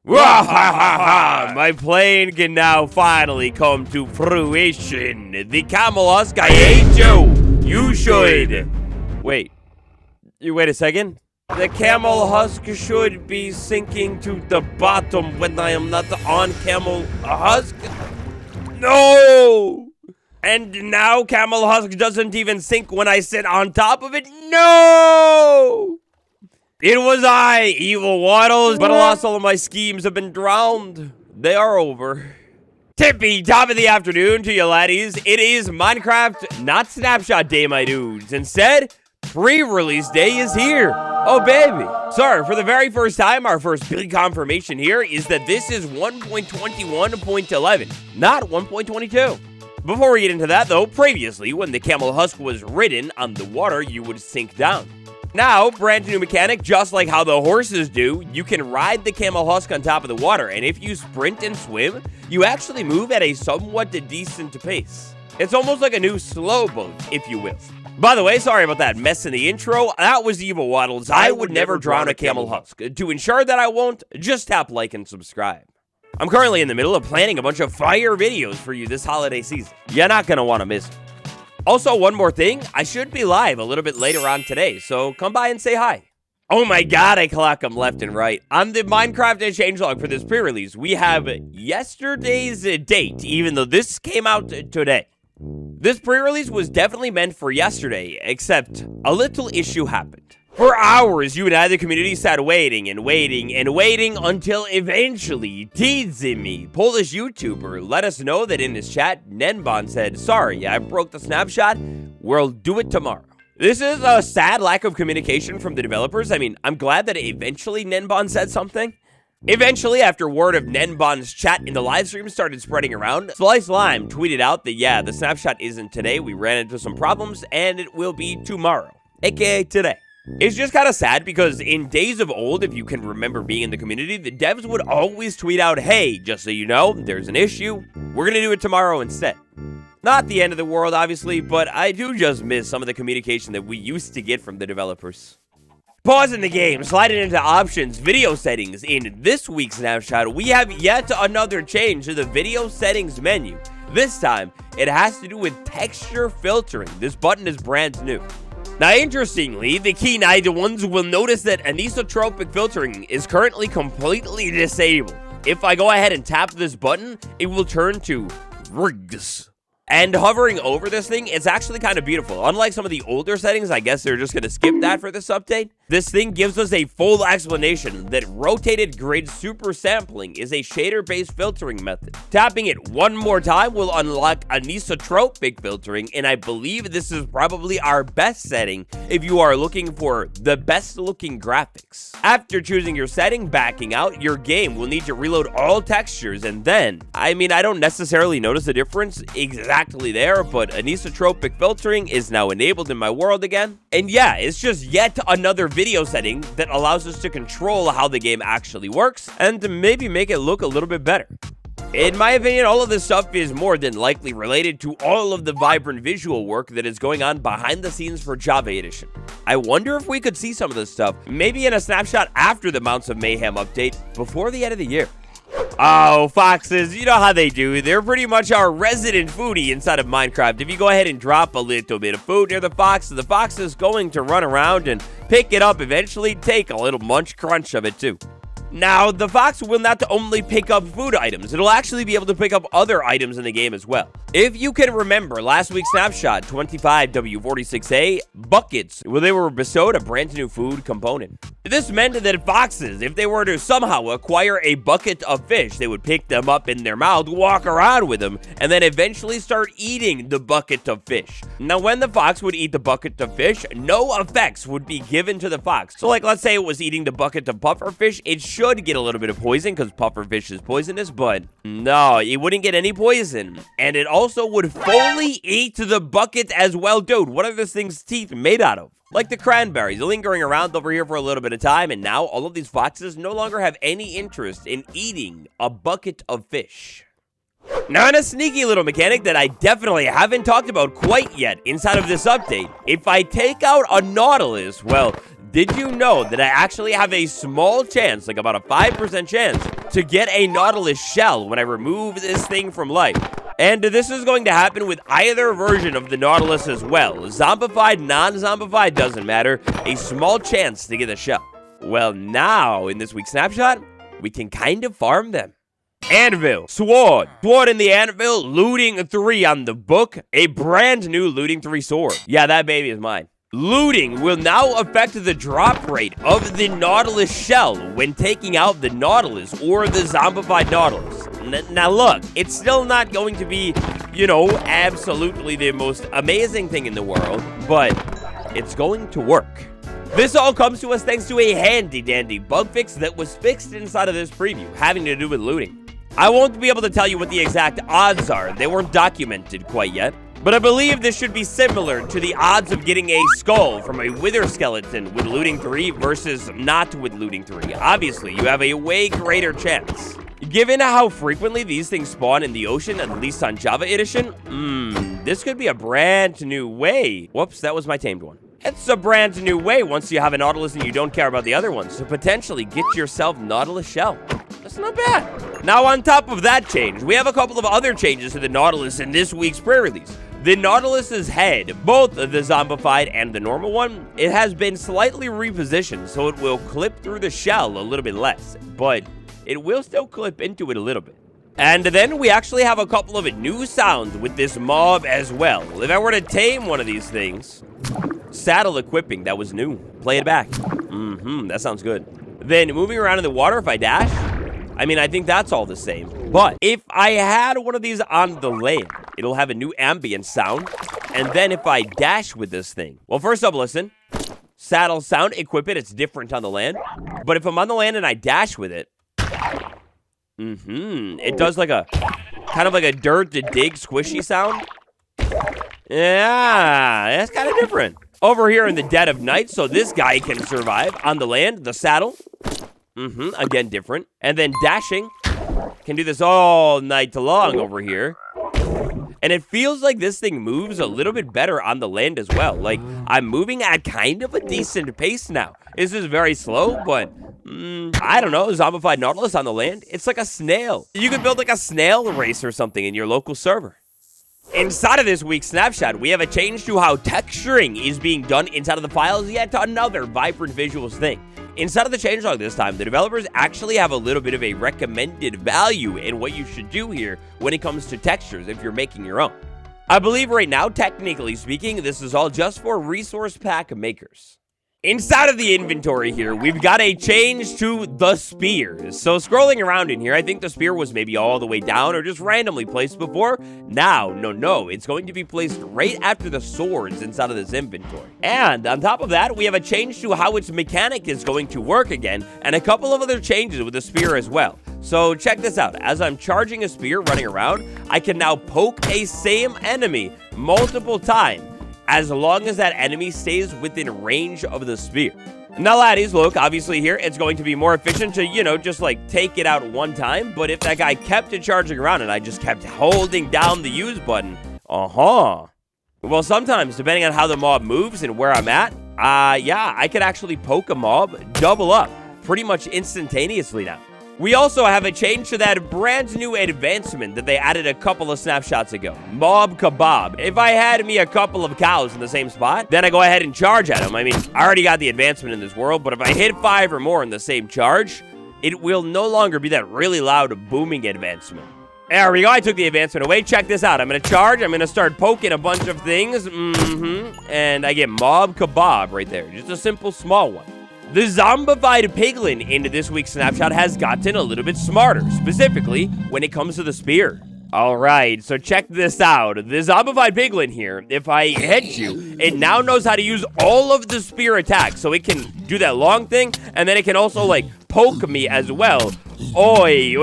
My plan can now finally come to fruition. The camel husk, I hate you. You should. Wait a second. The camel husk should be sinking to the bottom when I am not on camel husk. No! And now camel husk doesn't even sink when I sit on top of it. No! It was I, evil wattles, but alas, all of my schemes have been drowned. They are over. Tippy top of the afternoon to you laddies. It is Minecraft, not Snapshot Day, my dudes. Instead, pre-release day is here. Oh, baby. Sorry, for the very first time, our first big confirmation here is that this is 1.21.11, not 1.22. Before we get into that, though, previously, when the camel husk was ridden on the water, you would sink down. Now, brand new mechanic, just like how the horses do, you can ride the camel husk on top of the water, and if you sprint and swim, you actually move at a somewhat decent pace. It's almost like a new slow boat, if you will. By the way, sorry about that mess in the intro. That was evil wattles. I would never drown a camel husk. To ensure that I won't, just tap like and subscribe. I'm currently in the middle of planning a bunch of fire videos for you this holiday season. You're not gonna want to miss it. Also, one more thing, I should be live a little bit later on today, so come by and say hi. Oh my god, I clock them left and right. On the Minecraft and changelog for this pre-release, we have yesterday's date, even though this came out today. This pre-release was definitely meant for yesterday, except a little issue happened. For hours, you and I, the community, sat waiting and waiting and waiting until eventually Tidzimi, Polish YouTuber, let us know that in his chat, Nenbon said, sorry, I broke the snapshot, we'll do it tomorrow. This is a sad lack of communication from the developers. I mean, I'm glad that eventually Nenbon said something. Eventually, after word of Nenbon's chat in the livestream started spreading around, Slice Lime tweeted out that, yeah, the snapshot isn't today, we ran into some problems, and it will be tomorrow, aka today. It's just kind of sad because in days of old, if you can remember being in the community, the devs would always tweet out, hey, just so you know, there's an issue, we're gonna do it tomorrow instead. Not the end of the world, obviously, but I do just miss some of the communication that we used to get from the developers. Pausing the game, sliding into options, video settings. In this week's snapshot, we have yet another change to the video settings menu. This time, it has to do with texture filtering. This button is brand new. Now, interestingly, the keen-eyed ones will notice that anisotropic filtering is currently completely disabled. If I go ahead and tap this button, it will turn to rigs. And hovering over this thing, it's actually kind of beautiful. Unlike some of the older settings, I guess they're just going to skip that for this update. This thing gives us a full explanation that rotated grid super sampling is a shader-based filtering method. Tapping it one more time will unlock anisotropic filtering, and I believe this is probably our best setting if you are looking for the best-looking graphics. After choosing your setting, backing out, your game will need to reload all textures, and then, I mean, I don't necessarily notice a difference exactly there, but anisotropic filtering is now enabled in my world again. And yeah, it's just yet another video setting that allows us to control how the game actually works and to maybe make it look a little bit better. In my opinion, all of this stuff is more than likely related to all of the vibrant visual work that is going on behind the scenes for Java Edition. I wonder if we could see some of this stuff, maybe in a snapshot after the Mounts of Mayhem update, before the end of the year. Oh, foxes, you know how they do. They're pretty much our resident foodie inside of Minecraft. If you go ahead and drop a little bit of food near the fox is going to run around and pick it up, eventually take a little munch crunch of it too. Now, the fox will not only pick up food items, it'll actually be able to pick up other items in the game as well. If you can remember last week's snapshot, 25W46A, buckets, well, they were bestowed a brand new food component. This meant that foxes, if they were to somehow acquire a bucket of fish, they would pick them up in their mouth, walk around with them, and then eventually start eating the bucket of fish. Now, when the fox would eat the bucket of fish, no effects would be given to the fox. So, like, let's say it was eating the bucket of pufferfish, it should get a little bit of poison because pufferfish is poisonous, but no, it wouldn't get any poison. And it also would fully eat the bucket as well. Dude, what are this thing's teeth made out of? Like the cranberries, lingering around over here for a little bit of time, and now all of these foxes no longer have any interest in eating a bucket of fish. Now, in a sneaky little mechanic that I definitely haven't talked about quite yet inside of this update, if I take out a nautilus, well, did you know that I actually have a small chance, like about a 5% chance, to get a nautilus shell when I remove this thing from life? And this is going to happen with either version of the nautilus as well. Zombified, non-zombified, doesn't matter. A small chance to get a shell. Well, now, in this week's snapshot, we can kind of farm them. Anvil, sword in the anvil, looting 3 on the book, a brand new looting 3 sword. Yeah, that baby is mine. Looting will now affect the drop rate of the nautilus shell when taking out the nautilus or the zombified nautilus. Now look, it's still not going to be, you know, absolutely the most amazing thing in the world, but it's going to work. This all comes to us thanks to a handy-dandy bug fix that was fixed inside of this preview, having to do with looting. I won't be able to tell you what the exact odds are, they weren't documented quite yet, but I believe this should be similar to the odds of getting a skull from a wither skeleton with looting 3 versus not with looting 3. Obviously, you have a way greater chance. Given how frequently these things spawn in the ocean, at least on Java Edition, this could be a brand new way. Whoops, that was my tamed one. It's a brand new way once you have a nautilus and you don't care about the other ones to potentially get yourself nautilus shell. That's not bad. Now, on top of that change, we have a couple of other changes to the nautilus in this week's pre-release. The Nautilus's head, both the zombified and the normal one, it has been slightly repositioned so it will clip through the shell a little bit less, but it will still clip into it a little bit. And then we actually have a couple of new sounds with this mob as well. If I were to tame one of these things, saddle equipping, that was new. Play it back. That sounds good. Then moving around in the water, if I dash, I mean, I think that's all the same. But if I had one of these on the land, it'll have a new ambient sound. And then if I dash with this thing, well, first up, listen. Saddle sound, equip it, it's different on the land. But if I'm on the land and I dash with it, it does like a, kind of like a dirt to dig squishy sound. Yeah, that's kind of different. Over here in the dead of night, so this guy can survive. On the land, the saddle. Again, different. And then dashing. Can do this all night long over here. And it feels like this thing moves a little bit better on the land as well. Like, I'm moving at kind of a decent pace now. This is very slow, but I don't know. Zombified nautilus on the land. It's like a snail. You could build like a snail race or something in your local server. Inside of this week's snapshot, we have a change to how texturing is being done inside of the files, yet another vibrant visuals thing. Inside of the changelog this time, the developers actually have a little bit of a recommended value in what you should do here when it comes to textures if you're making your own. I believe right now, technically speaking, this is all just for resource pack makers. Inside of the inventory here, we've got a change to the spears. So scrolling around in here, I think the spear was maybe all the way down or just randomly placed before. Now, no, it's going to be placed right after the swords inside of this inventory. And on top of that, we have a change to how its mechanic is going to work again, and a couple of other changes with the spear as well. So check this out. As I'm charging a spear running around, I can now poke a same enemy multiple times, as long as that enemy stays within range of the spear. Now, laddies, look, obviously here, it's going to be more efficient to, you know, just like take it out one time. But if that guy kept it charging around and I just kept holding down the use button, well, sometimes, depending on how the mob moves and where I'm at, yeah, I could actually poke a mob, double up, pretty much instantaneously now. We also have a change to that brand new advancement that they added a couple of snapshots ago. Mob Kebab. If I had me a couple of cows in the same spot, then I go ahead and charge at them. I mean, I already got the advancement in this world, but if I hit 5 or more in the same charge, it will no longer be that really loud booming advancement. There we go. I took the advancement away. Check this out. I'm going to charge. I'm going to start poking a bunch of things. And I get Mob Kebab right there. Just a simple small one. The zombified piglin into this week's snapshot has gotten a little bit smarter, specifically when it comes to the spear. Alright, so check this out. The zombified piglin here, if I hit you, it now knows how to use all of the spear attacks. So it can do that long thing, and then it can also, like, poke me as well. Oi,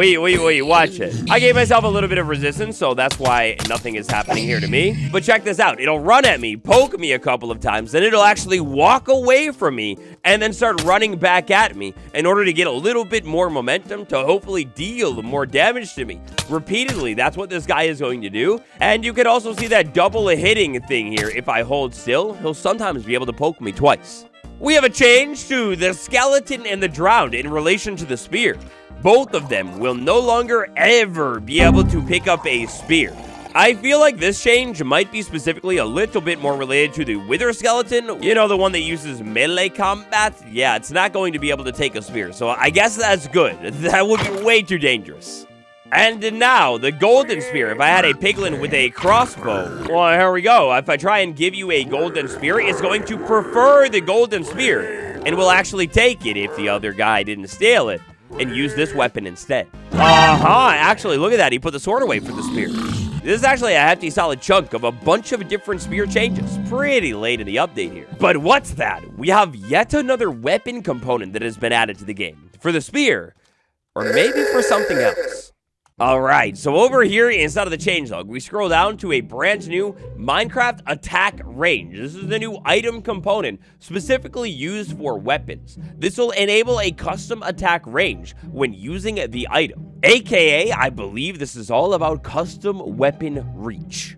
watch it. I gave myself a little bit of resistance, so that's why nothing is happening here to me. But check this out. It'll run at me, poke me a couple of times, then it'll actually walk away from me and then start running back at me in order to get a little bit more momentum to hopefully deal more damage to me. Repeatedly, that's what this guy is going to do. And you can also see that double hitting thing here. If I hold still, he'll sometimes be able to poke me twice. We have a change to the skeleton and the drowned in relation to the spear. Both of them will no longer ever be able to pick up a spear. I feel like this change might be specifically a little bit more related to the wither skeleton. You know, the one that uses melee combat? Yeah, it's not going to be able to take a spear, so I guess that's good. That would be way too dangerous. And now, the golden spear. If I had a piglin with a crossbow, well, here we go. If I try and give you a golden spear, it's going to prefer the golden spear and will actually take it if the other guy didn't steal it and use this weapon instead. Actually, look at that. He put the sword away for the spear. This is actually a hefty solid chunk of a bunch of different spear changes. Pretty late in the update here. But what's that? We have yet another weapon component that has been added to the game. For the spear, or maybe for something else. Alright, so over here inside of the changelog, we scroll down to a brand new Minecraft attack range. This is the new item component specifically used for weapons. This will enable a custom attack range when using the item. AKA, I believe this is all about custom weapon reach.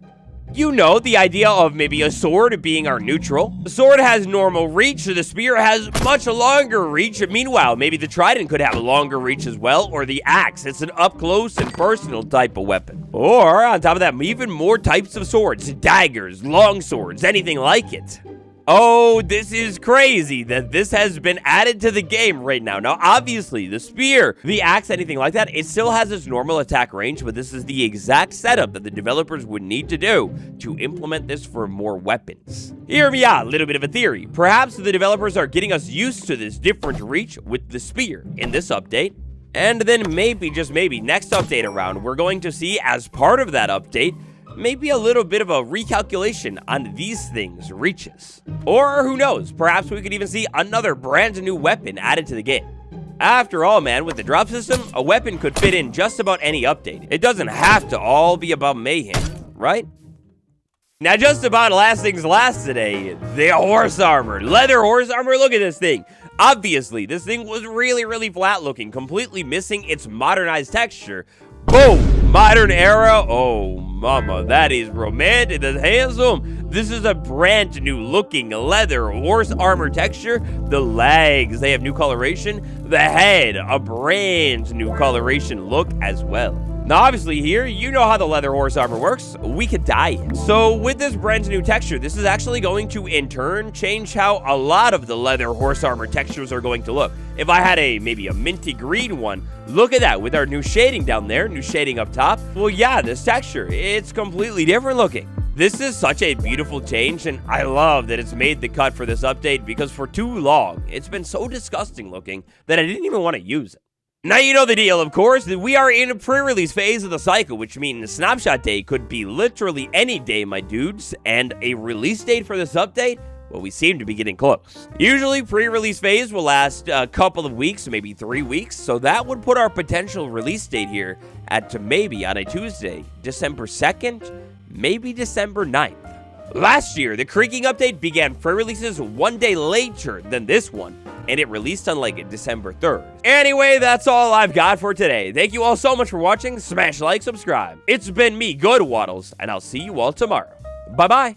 You know, the idea of maybe a sword being our neutral. The sword has normal reach, so the spear has much longer reach. Meanwhile, maybe the trident could have a longer reach as well, or the axe. It's an up-close and personal type of weapon. Or, on top of that, even more types of swords, daggers, long swords, anything like it. Oh, this is crazy that this has been added to the game right now. Now, obviously, the spear, the axe, anything like that, it still has its normal attack range, but this is the exact setup that the developers would need to do to implement this for more weapons. Hear me out, a little bit of a theory. Perhaps the developers are getting us used to this different reach with the spear in this update. And then maybe, just maybe, next update around, we're going to see, as part of that update, maybe a little bit of a recalculation on these things' reaches. Or who knows, perhaps we could even see another brand new weapon added to the game. After all, man, with the drop system, a weapon could fit in just about any update. It doesn't have to all be about mayhem, right? Now, just about last things last today, the horse armor. Leather horse armor, look at this thing. Obviously, this thing was really flat looking, completely missing its modernized texture. Boom! Modern era. Oh, mama, that is romantic. That's handsome. This is a brand new looking leather horse armor texture. The legs, they have new coloration. The head, a brand new coloration look as well. Now, obviously here, you know how the leather horse armor works. We could dye it. So with this brand new texture, this is actually going to, in turn, change how a lot of the leather horse armor textures are going to look. If I had maybe a minty green one, look at that with our new shading down there, new shading up top. Well, yeah, this texture, it's completely different looking. This is such a beautiful change, and I love that it's made the cut for this update because for too long, it's been so disgusting looking that I didn't even want to use it. Now, you know the deal, of course, that we are in a pre-release phase of the cycle, which means snapshot day could be literally any day, my dudes, and a release date for this update, well, we seem to be getting close. Usually, pre-release phase will last a couple of weeks, maybe 3 weeks, so that would put our potential release date here at maybe on a Tuesday, December 2nd, maybe December 9th. Last year, the Creaking update began pre-releases 1 day later than this one, and it released on like December 3rd. Anyway, that's all I've got for today. Thank you all so much for watching. Smash like, subscribe. It's been me, Good Wattles, and I'll see you all tomorrow. Bye-bye.